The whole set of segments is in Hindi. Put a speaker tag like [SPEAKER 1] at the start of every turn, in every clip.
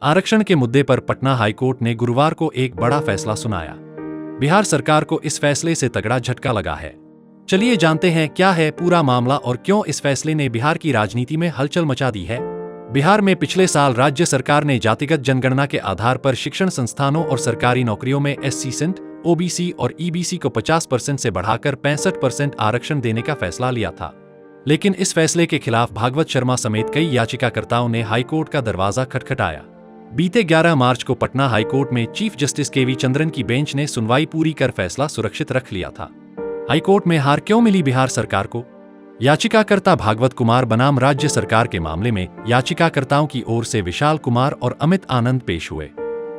[SPEAKER 1] आरक्षण के मुद्दे पर पटना हाईकोर्ट ने गुरुवार को एक बड़ा फैसला सुनाया। बिहार सरकार को इस फैसले से तगड़ा झटका लगा है। चलिए जानते हैं क्या है पूरा मामला और क्यों इस फैसले ने बिहार की राजनीति में हलचल मचा दी है। बिहार में पिछले साल राज्य सरकार ने जातिगत जनगणना के आधार पर शिक्षण संस्थानों और सरकारी नौकरियों में SC सेंट, OBC और EBC को 50% से बढ़ाकर 65% आरक्षण देने का फैसला लिया था। लेकिन इस फैसले के खिलाफ भागवत शर्मा समेत कई याचिकाकर्ताओं ने हाईकोर्ट का दरवाजा खटखटाया। बीते 11 मार्च को पटना हाईकोर्ट में चीफ जस्टिस KV चंद्रन की बेंच ने सुनवाई पूरी कर फैसला सुरक्षित रख लिया था। हाईकोर्ट में हार क्यों मिली बिहार सरकार को? याचिकाकर्ता भागवत कुमार बनाम राज्य सरकार के मामले में याचिकाकर्ताओं की ओर से विशाल कुमार और अमित आनंद पेश हुए।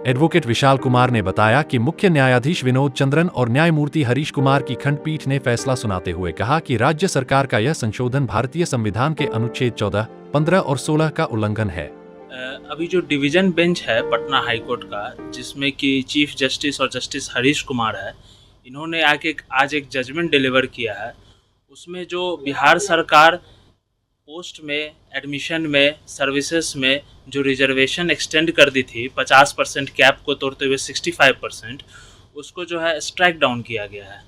[SPEAKER 1] एडवोकेट विशाल कुमार ने बताया कि मुख्य न्यायाधीश विनोद चंद्रन और न्यायमूर्ति हरीश कुमार की खंडपीठ ने फैसला सुनाते हुए कहा कि राज्य सरकार का यह संशोधन भारतीय संविधान के अनुच्छेद 14, 15 और 16 का उल्लंघन है।
[SPEAKER 2] अभी जो डिवीजन बेंच है पटना हाईकोर्ट का, जिसमें कि चीफ जस्टिस और जस्टिस हरीश कुमार है, इन्होंने आज एक जजमेंट डिलीवर किया है। उसमें जो बिहार सरकार पोस्ट में, एडमिशन में, सर्विसेज में जो रिजर्वेशन एक्सटेंड कर दी थी 50% कैप को तोड़ते हुए 65%, उसको जो है स्ट्राइक डाउन किया गया है।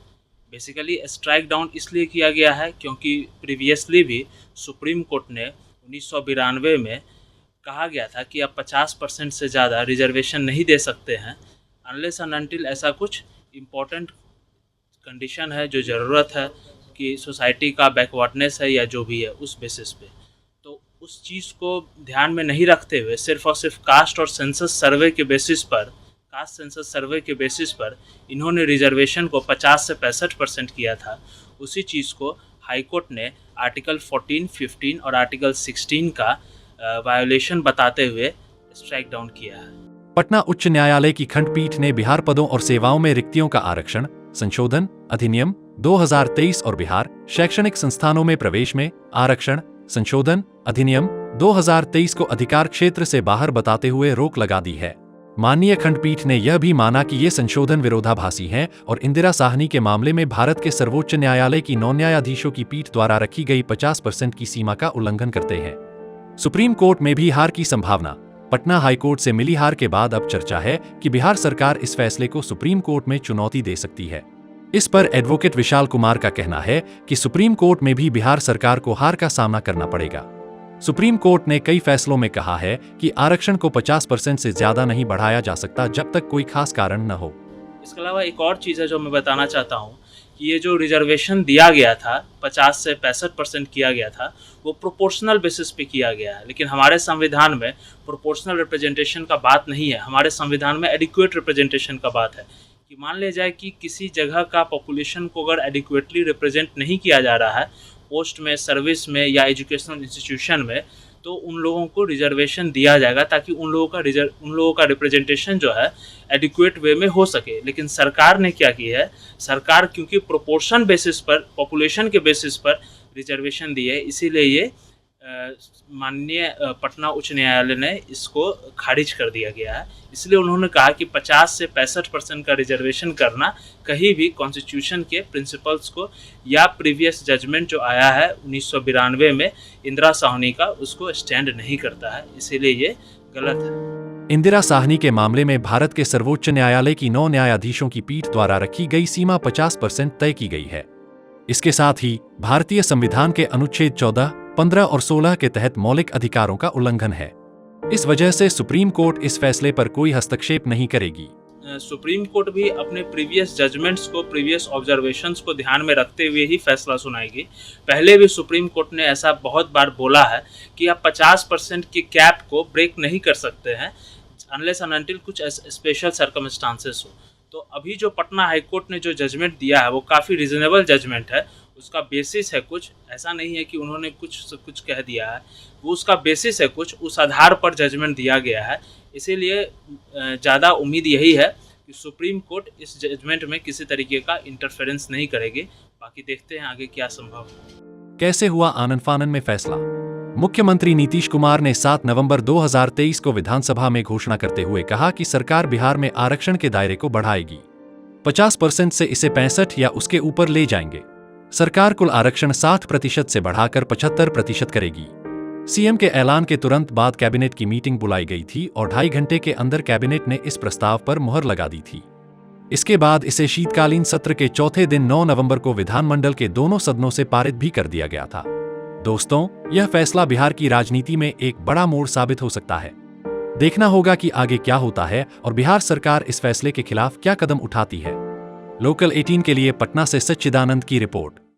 [SPEAKER 2] बेसिकली स्ट्राइक डाउन इसलिए किया गया है क्योंकि प्रीवियसली भी सुप्रीम कोर्ट ने 1992 में कहा गया था कि आप 50% से ज़्यादा रिजर्वेशन नहीं दे सकते हैं अनलेस एंड अनटिल ऐसा कुछ इम्पोर्टेंट कंडीशन है, जो ज़रूरत है कि सोसाइटी का बैकवर्डनेस है या जो भी है उस बेसिस पे। तो उस चीज़ को ध्यान में नहीं रखते हुए सिर्फ और सिर्फ कास्ट और सेंसस सर्वे के बेसिस पर इन्होंने रिजर्वेशन को 50 से 65% किया था। उसी चीज़ को हाईकोर्ट ने आर्टिकल 14, 15 और आर्टिकल 16 का वायोलेशन बताते हुए स्ट्राइक डाउन किया है।
[SPEAKER 1] पटना उच्च न्यायालय की खंडपीठ ने बिहार पदों और सेवाओं में रिक्तियों का आरक्षण संशोधन अधिनियम 2023 और बिहार शैक्षणिक संस्थानों में प्रवेश में आरक्षण संशोधन अधिनियम 2023 को अधिकार क्षेत्र से बाहर बताते हुए रोक लगा दी है। माननीय खंडपीठ ने यह भी माना कि ये संशोधन विरोधाभासी हैं और इंदिरा साहनी के मामले में भारत के सर्वोच्च न्यायालय की 9 न्यायाधीशों की पीठ द्वारा रखी गई 50% की सीमा का उल्लंघन करते हैं। सुप्रीम कोर्ट में भी हार की संभावना। पटना हाईकोर्ट से मिली हार के बाद अब चर्चा है कि बिहार सरकार इस फैसले को सुप्रीम कोर्ट में चुनौती दे सकती है। इस पर एडवोकेट विशाल कुमार का कहना है कि सुप्रीम कोर्ट में भी बिहार सरकार को हार का सामना करना पड़ेगा। सुप्रीम कोर्ट ने कई फैसलों में कहा है कि आरक्षण को 50% से ज्यादा नहीं बढ़ाया जा सकता जब तक कोई खास कारण न हो।
[SPEAKER 2] इसके अलावा एक और चीज़ है जो मैं बताना चाहता हूँ कि ये जो रिजर्वेशन दिया गया था 50 से 65% किया गया था, वो प्रोपोर्शनल बेसिस पे किया गया है। लेकिन हमारे संविधान में प्रोपोर्शनल रिप्रेजेंटेशन का बात नहीं है। हमारे संविधान में एडिक्वेट रिप्रेजेंटेशन का बात है कि मान लिया जाए कि किसी जगह का पॉपुलेशन को अगर एडिक्वेटली रिप्रेजेंट नहीं किया जा रहा है पोस्ट में, सर्विस में या एजुकेशनल इंस्टीट्यूशन में, तो उन लोगों को रिजर्वेशन दिया जाएगा ताकि उन लोगों का रिप्रेजेंटेशन जो है एडिक्वेट वे में हो सके। लेकिन सरकार ने क्या की है, सरकार क्योंकि प्रोपोर्शन बेसिस पर, पॉपुलेशन के बेसिस पर रिजर्वेशन दी है, इसीलिए ये माननीय पटना उच्च न्यायालय ने इसको खारिज कर दिया गया है। इसलिए उन्होंने कहा कि 50 से 65% का रिजर्वेशन करना कहीं भी कॉन्स्टिट्यूशन के प्रिंसिपल्स को या प्रीवियस जजमेंट जो आया है 1992 में इंदिरा साहनी का, उसको स्टैंड नहीं करता है। इसीलिए ये गलत है।
[SPEAKER 1] इंदिरा साहनी के मामले में भारत के सर्वोच्च न्यायालय की 9 न्यायाधीशों की पीठ द्वारा रखी गई सीमा 50% तय की गई है। इसके साथ ही भारतीय संविधान के अनुच्छेद 14, 15 और 16 के तहत मौलिक अधिकारों का उल्लंघन है। इस वजह से सुप्रीम कोर्ट इस फैसले पर कोई हस्तक्षेप नहीं करेगी।
[SPEAKER 2] सुप्रीम कोर्ट भी अपने प्रीवियस जजमेंट्स को, प्रीवियस ऑब्जर्वेशंस को ध्यान में रखते हुए ही फैसला सुनाएगी। पहले भी सुप्रीम कोर्ट ने ऐसा बहुत बार बोला है कि आप 50% की कैप को ब्रेक नहीं कर सकते हैं अनलेस एंड अनटिल कुछ स्पेशल सर्कमस्टांसेस हो। तो अभी जो पटना हाईकोर्ट ने जो जजमेंट दिया है वो काफ़ी रिजनेबल जजमेंट है। उसका बेसिस है कुछ, ऐसा नहीं है कि उन्होंने कुछ कह दिया है, वो उसका बेसिस है कुछ, उस आधार पर जजमेंट दिया गया है। इसीलिए ज़्यादा उम्मीद यही है कि सुप्रीम कोर्ट इस जजमेंट में किसी तरीके का इंटरफेरेंस नहीं करेगी। बाकी देखते हैं आगे क्या संभव है।
[SPEAKER 1] कैसे हुआ आनन फानन में फैसला? मुख्यमंत्री नीतीश कुमार ने 7 नवंबर 2023 को विधानसभा में घोषणा करते हुए कहा कि सरकार बिहार में आरक्षण के दायरे को बढ़ाएगी। 50% से इसे 65 या उसके ऊपर ले जाएंगे। सरकार कुल आरक्षण 60% से बढ़ाकर 75% करेगी। सीएम के ऐलान के तुरंत बाद कैबिनेट की मीटिंग बुलाई गई थी और 2.5 घंटे के अंदर कैबिनेट ने इस प्रस्ताव पर मुहर लगा दी थी। इसके बाद इसे शीतकालीन सत्र के चौथे दिन 9 नवंबर को विधानमंडल के दोनों सदनों से पारित भी कर दिया गया था। दोस्तों, यह फैसला बिहार की राजनीति में एक बड़ा मोड़ साबित हो सकता है। देखना होगा कि आगे क्या होता है और बिहार सरकार इस फैसले के खिलाफ क्या कदम उठाती है। लोकल 18 के लिए पटना से सच्चिदानंद की रिपोर्ट।